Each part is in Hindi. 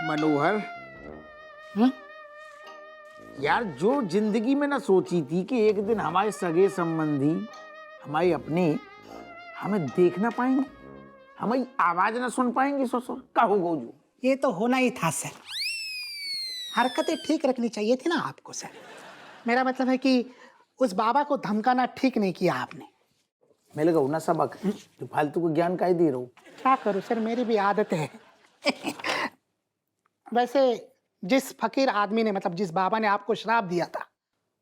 मनोहर, यार जो जिंदगी में ना सोची थी कि एक दिन हमारे सगे संबंधी, हमारे अपने हमें देख ना पाएंगे, हमारी आवाज ना सुन पाएंगे, सो का होगा जो। ये तो होना ही था सर। हरकतें ठीक रखनी चाहिए थी ना आपको सर। मेरा मतलब है कि उस बाबा को धमकाना ठीक नहीं किया आपने। मिल गया ना सबक, जो फालतू को ज्ञान का ही दे रहा हूँ। क्या करूं सर, मेरी भी आदत है। वैसे जिस फकीर आदमी ने, मतलब जिस बाबा ने आपको श्राप दिया था,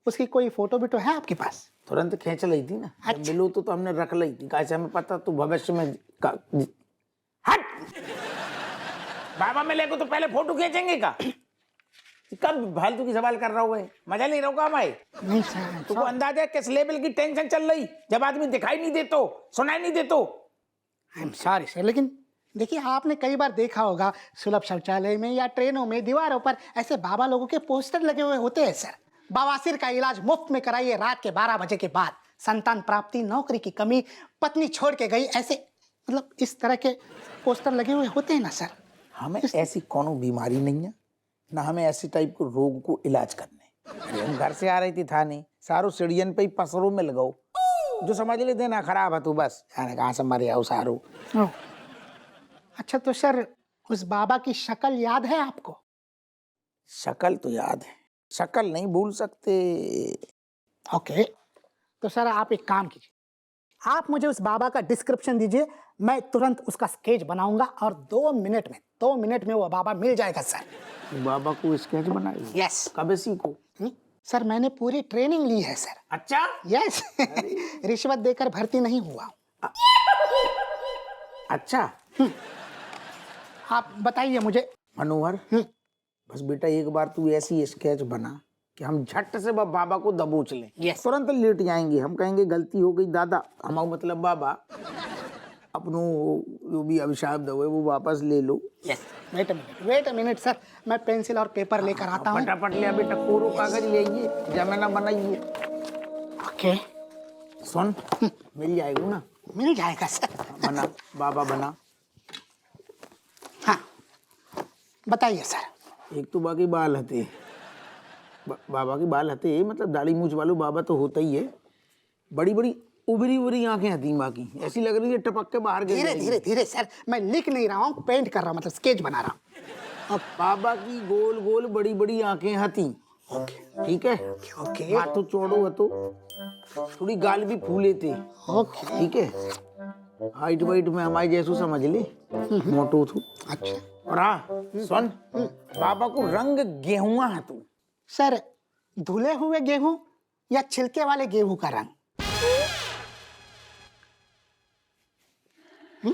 उसकी कोई फोटो भी तो है आपके पास? तुरंत खींच ली थी ना। जब मिलो तो हमने रख ली थी, कैसे हमें पता तू भविष्य में हट। बाबा मिले को तो पहले फोटो खींचेंगे का? कब फालतू की सवाल कर रहा हूँ, मजा ले रहा हूँ काम आए? नहीं सर। तुमको अंदाजा है किस लेवल की टेंशन चल रही, जब आदमी दिखाई नहीं देतो, सुनाई नहीं देतो। आई एम सॉरी सर, लेकिन देखिए आपने कई बार देखा होगा सुलभ शौचालय में या ट्रेनों में दीवारों पर ऐसे बाबा लोगों के पोस्टर लगे हुए होते हैं सर। बवासीर का इलाज मुफ्त में कराइए रात के 12 बजे के बाद, संतान प्राप्ति, नौकरी की कमी, पत्नी छोड़ के गई, ऐसे मतलब इस तरह के पोस्टर लगे हुए होते हैं ना सर। हमें ऐसी कोनो बीमारी नहीं है, ना हमें ऐसे टाइप को रोग को इलाज करने। अरे हम घर से आ रही थी थाने, सारो सीढ़ियन पे ही पसरो मिल गओ, जो समझ ले देना खराब है तू बस, यार कहाँ से मरे आओ सारो। अच्छा तो सर उस बाबा की शक्ल याद है आपको? शक्ल तो याद है, शक्ल नहीं भूल सकते। ओके, तो सर आप एक काम कीजिए, आप मुझे उस बाबा का डिस्क्रिप्शन दीजिए, मैं तुरंत उसका स्केच बनाऊंगा और 2 मिनट में वो बाबा मिल जाएगा सर। बाबा को स्केच बनाई? यस। कब सीखो? सर मैंने पूरी ट्रेनिंग ली है सर। अच्छा। यस। रिश्वत देकर भर्ती नहीं हुआ। अच्छा, आप बताइए मुझे। मनोहर, बस बेटा एक बार तू ऐसी स्केच बना कि हम झट से बाबा को दबोच लें। Yes. तुरंत लेट जाएंगे, हम कहेंगे गलती हो गई दादा, हमारा मतलब बाबा अपनो जो भी अभिशाप दो वो वापस ले लो। Yes. Wait a minute sir, मैं पेंसिल और पेपर लेकर आता हूँ। फटाफट ले बेटा, कोरो कागज ले आइए, जमाना बनाइए। ओके। सुन, मिल जाएगा ना? मिल जाएगा सर। बना बाबा बना। हाँ बताइए सर। एक तो बाकी बाल हते, बाबा के बाल हते, मतलब दाढ़ी मूछ वालों बाबा तो होता ही है। बड़ी बड़ी उभरी उभरी आंखें हती, बाकी ऐसी लग रही है टपक के बाहर गिर धीरे जाएगी। धीरे धीरे सर, मैं लिख नहीं रहा हूँ, पेंट कर रहा हूँ, मतलब स्केच बना रहा हूँ। अब बाबा की गोल गोल बड़ी बड़ी आंखें हती, ठीक है? ओके। माथो चौड़ो हतो, थोड़ी गाल भी फूले थे, ओके। ठीक है? हाइट वाइट में हमारे जैसू समझ ले, मोटो थू। अच्छा और हाँ सुन, बाबा को रंग गेहुआ हतो। सर, धुले हुए गेहूं या छिलके वाले गेहूं का रंग?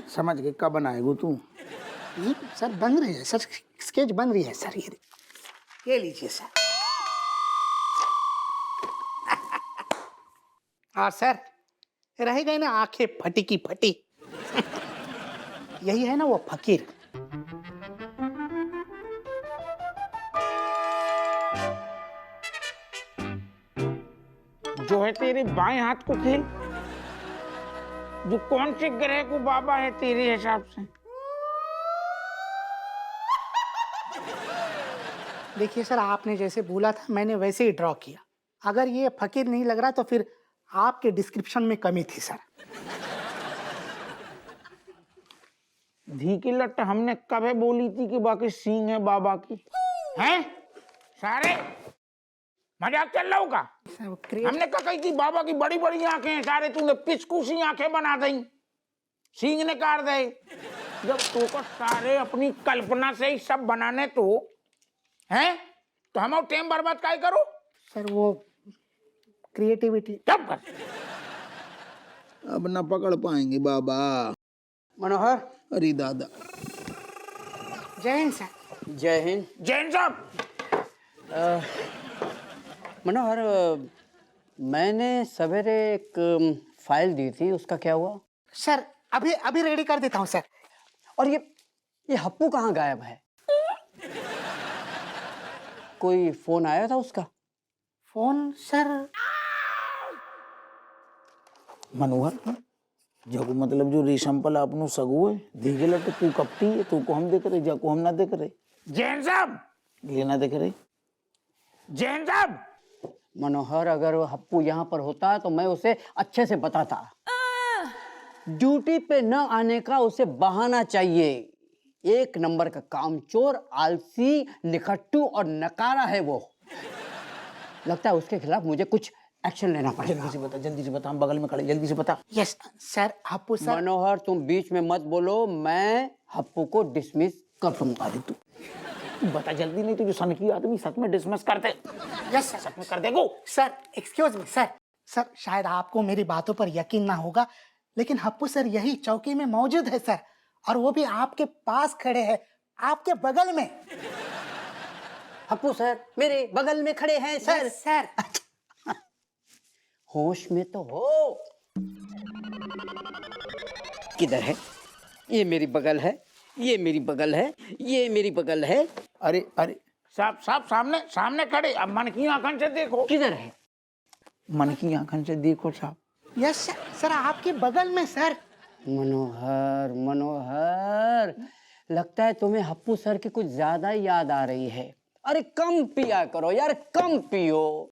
समझ के कब बनाएगो तू? सर बन रही है सर, स्केच बन रही है सर। ये लीजिए सर। हाँ सर, रह गई ना आंखें फटी की फटी। यही है ना वो फकीर। जो है तेरे बाएं हाथ को खेल, जो कौन से ग्रह को बाबा है तेरे हिसाब से? देखिए सर, आपने जैसे बोला था मैंने वैसे ही ड्रॉ किया। अगर ये फकीर नहीं लग रहा तो फिर आपके डिस्क्रिप्शन में कमी थी सर। धी की लट हमने कभी बोली थी कि बाकी सींग है बाबा की? हैं? सारे मजाक चल रहा होगा? हमने कही थी बाबा की बड़ी बड़ी आंखें हैं, सारे तूने पिचकू सी आंखें बना दी, सींग ने काट दे। जब तो को सारे अपनी कल्पना से ही सब बनाने तो हैं, तो हम टाइम बर्बाद काहे करो? सर वो क्रिएटिविटी। कब कर? अब न पकड़ पाएंगे बाबा। मनोहर। अरे दादा। जय हिंद सर। जय हिंद। जैन साहब। मनोहर, मैंने सवेरे एक फाइल दी थी, उसका क्या हुआ? सर अभी अभी रेडी कर देता हूँ सर। और ये हप्पू कहाँ गायब है? कोई फोन आया था उसका? Phone sir? मनोहर, जब मतलब जो रेशम पल आपनो सगो है, देखे लट तू कपटी है, तू को हम देख रहे, जाको हम ना देख रहे। जैन साहब लेना देख रही। जैन साहब मनोहर, अगर वो हप्पू यहाँ पर होता तो मैं उसे अच्छे से बताता। ड्यूटी पे न आने का उसे बहाना चाहिए। एक नंबर का कामचोर, आलसी, निकट्टू और नकारा है वो। लगता है उसके खिलाफ मुझे कुछ एक्शन लेना पड़ेगा। जल्दी से बता, हम बगल में खड़े, जल्दी से बता। Yes sir, Happu sir. Manohar, तुम बीच में मत बोलो, मैं हप्पू को डिसमिस कर दूंगा। तू बता जल्दी, नहीं तो जो सनकी आदमी सच में डिसमिस करते। Yes sir. सच में कर देगो। Sir excuse me sir. Sir शायद आपको मेरी बातों पर यकीन ना होगा, लेकिन हप्पू सर यही चौकी में मौजूद है सर, और वो भी आपके पास खड़े हैं, आपके बगल में। हप्पू सर मेरे बगल में खड़े हैं सर। Yes sir. होश में तो हो। किधर है? ये मेरी बगल है, ये मेरी बगल है, ये मेरी बगल है। अरे अरे साहब साहब, सामने सामने खड़े, अब मन की आंखन से देखो। किधर है? मन की आंखन से देखो साहब। यस सर, सर आपके बगल में सर। मनोहर, मनोहर, लगता है तुम्हें हप्पू सर की कुछ ज्यादा याद आ रही है। अरे कम पिया करो यार, कम पियो।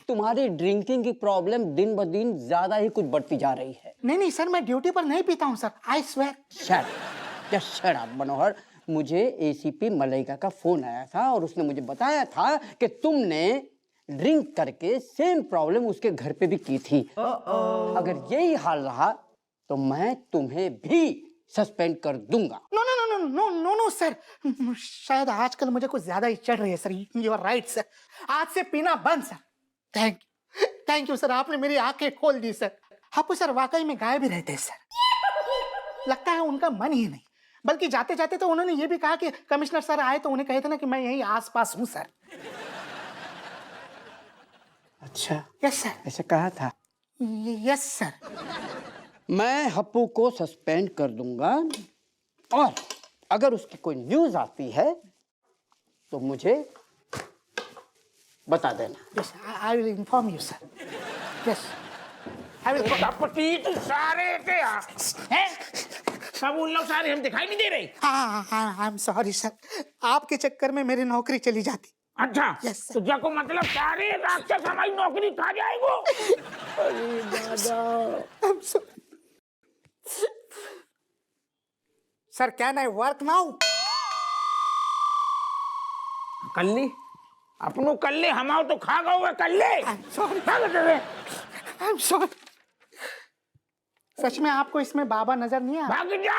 तुम्हारी ड्रिंकिंग की प्रॉब्लम दिन ब दिन ज्यादा ही कुछ बढ़ती जा रही है। नहीं नहीं सर, मैं ड्यूटी पर नहीं पीता हूँ sir, I swear. Shut up Manohar. मुझे एसीपी मलाइका का फोन आया था और उसने मुझे बताया था कि तुमने ड्रिंक करके सेम प्रॉब्लम उसके घर पे भी की थी। अगर यही हाल रहा तो मैं तुम्हें भी सस्पेंड कर दूंगा। No no no no no no no sir, शायद आजकल मुझे कुछ ज्यादा ही चढ़ रही है सर। यू आर राइट सर, आज से पीना बंद सर। थैंक यू सर, आपने मेरी आंखें खोल दी सर। हप्पू सर वाकई में गायब ही रहते हैं सर। लगता है उनका मन ही नहीं, बल्कि जाते जाते तो उन्होंने ये भी कहा कि कमिश्नर सर आए तो उन्हें कहे थे ना कि मैं यही आसपास हूँ सर। अच्छा, यस सर। ऐसे कहा था। Yes sir. मैं हप्पू को सस्पेंड कर दूंगा और अगर उसकी कोई न्यूज आती है तो मुझे बता देना। Yes, I will inform you sir. Yes, I will. पति सारे के हैं सब उन लोग सारे हम दिखाई नहीं दे रहे। हाँ, आई एम सॉरी सर, आपके चक्कर में मेरी नौकरी चली जाती। अच्छा Yes, sir. तो जाको मतलब सारे राक्षस हमारी नौकरी खा जाएगो। अरे दादा। I'm sorry. Sir, can I work now? कल्ली अपनों कल्ले हमाओ तो खा गए कल्ले। I'm sorry. क्या करते थे? I'm sorry. सच में आपको इसमें बाबा नजर नहीं आ? भाग जा।